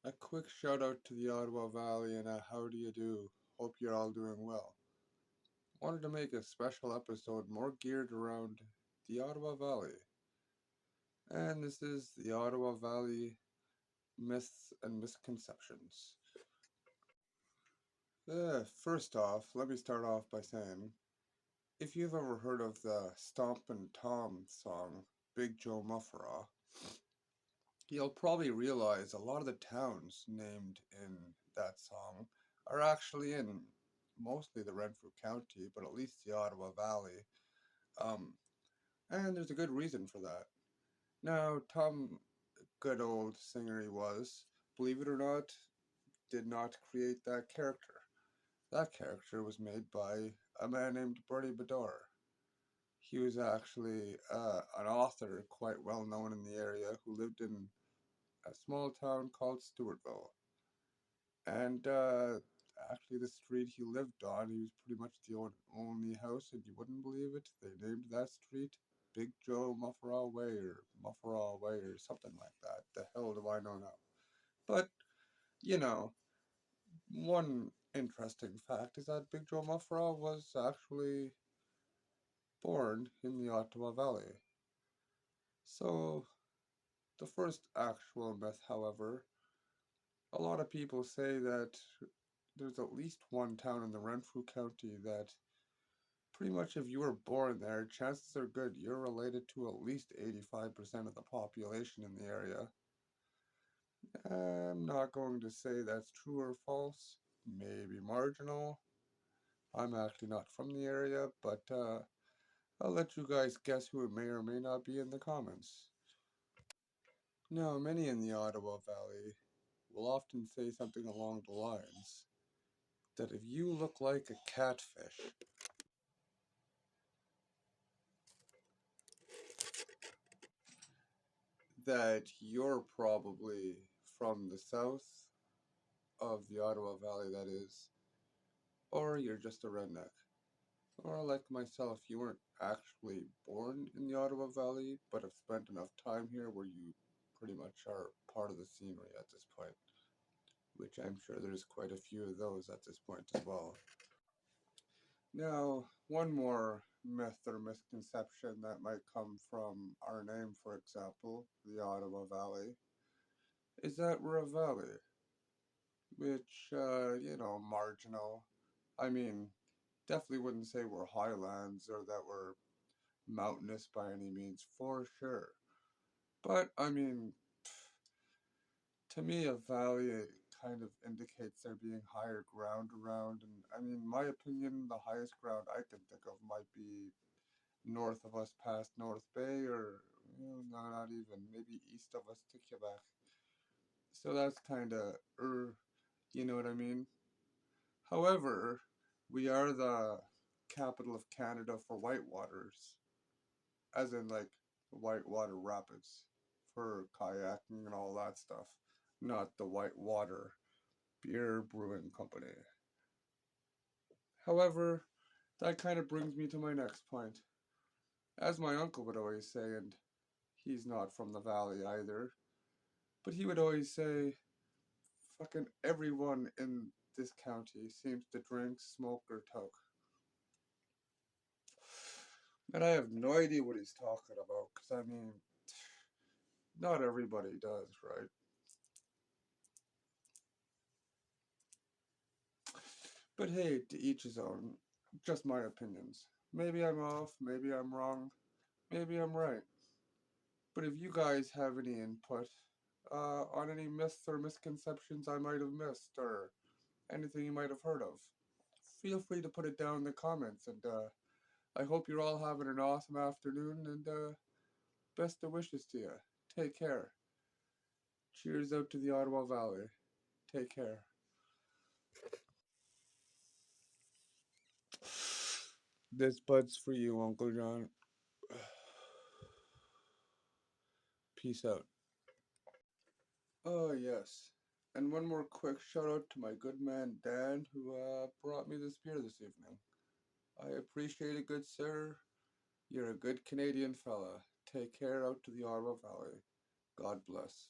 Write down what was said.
A quick shout out to the Ottawa Valley and a how do you do? Hope you're all doing well. Wanted to make a special episode more geared around the Ottawa Valley. And this is the Ottawa Valley Myths and Misconceptions. First off, let me start off by saying if you've ever heard of the Stompin' Tom song, Big Joe Mufferaw, you'll probably realize a lot of the towns named in that song are actually in mostly the Renfrew County, but at least the Ottawa Valley. Um, and there's a good reason for that. Now, Tom, good old singer he was, believe it or not, did not create that character. That character was made by a man named Bertie Bedore. He was actually an author quite well known in the area who lived in a small town called Stewartville. And actually, the street he lived on, he was pretty much the only house, and you wouldn't believe it. They named that street Big Joe Mufferaw Way or Mufferaw Way or something like that. The hell do I know now? But, you know, one interesting fact is that Big Joe Mufferaw was actually born in the Ottawa Valley. So, the first actual myth, however, a lot of people say that there's at least one town in the Renfrew County that pretty much if you were born there, chances are good you're related to at least 85% of the population in the area. I'm not going to say that's true or false, maybe marginal. I'm actually not from the area, but I'll let you guys guess who it may or may not be in the comments. Now, many in the Ottawa Valley will often say something along the lines that if you look like a catfish, that you're probably from the south of the Ottawa Valley, that is, or you're just a redneck. Or like myself, you weren't actually born in the Ottawa Valley, but have spent enough time here where you pretty much are part of the scenery at this point, which I'm sure there's quite a few of those at this point as well. Now, one more myth or misconception that might come from our name, for example, the Ottawa Valley, is that we're a valley, which, marginal. I mean, definitely wouldn't say we're highlands or that we're mountainous by any means, for sure. But, I mean, to me, a valley kind of indicates there being higher ground around. And, I mean, in my opinion, the highest ground I can think of might be north of us past North Bay or, no, not even, maybe east of us to Quebec. So that's kind of, you know what I mean? However, we are the capital of Canada for whitewaters, as in like whitewater rapids for kayaking and all that stuff, not the Whitewater Beer Brewing Company. However, that kind of brings me to my next point. As my uncle would always say, and he's not from the valley either, but he would always say, fucking everyone in this county seems to drink, smoke, or toke. And I have no idea what he's talking about, because I mean, not everybody does, right? But hey, to each his own. Just my opinions. Maybe I'm off, maybe I'm wrong, maybe I'm right. But if you guys have any input on any myths or misconceptions I might have missed, or anything you might have heard of, feel free to put it down in the comments. And I hope you're all having an awesome afternoon, and best of wishes to you. Take care. Cheers out to the Ottawa Valley. Take care. This bud's for you, Uncle John. Peace out. Oh, yes. And one more quick shout out to my good man Dan, who brought me this beer this evening. I appreciate it, good sir. You're a good Canadian fella. Take care out to the Ottawa Valley. God bless.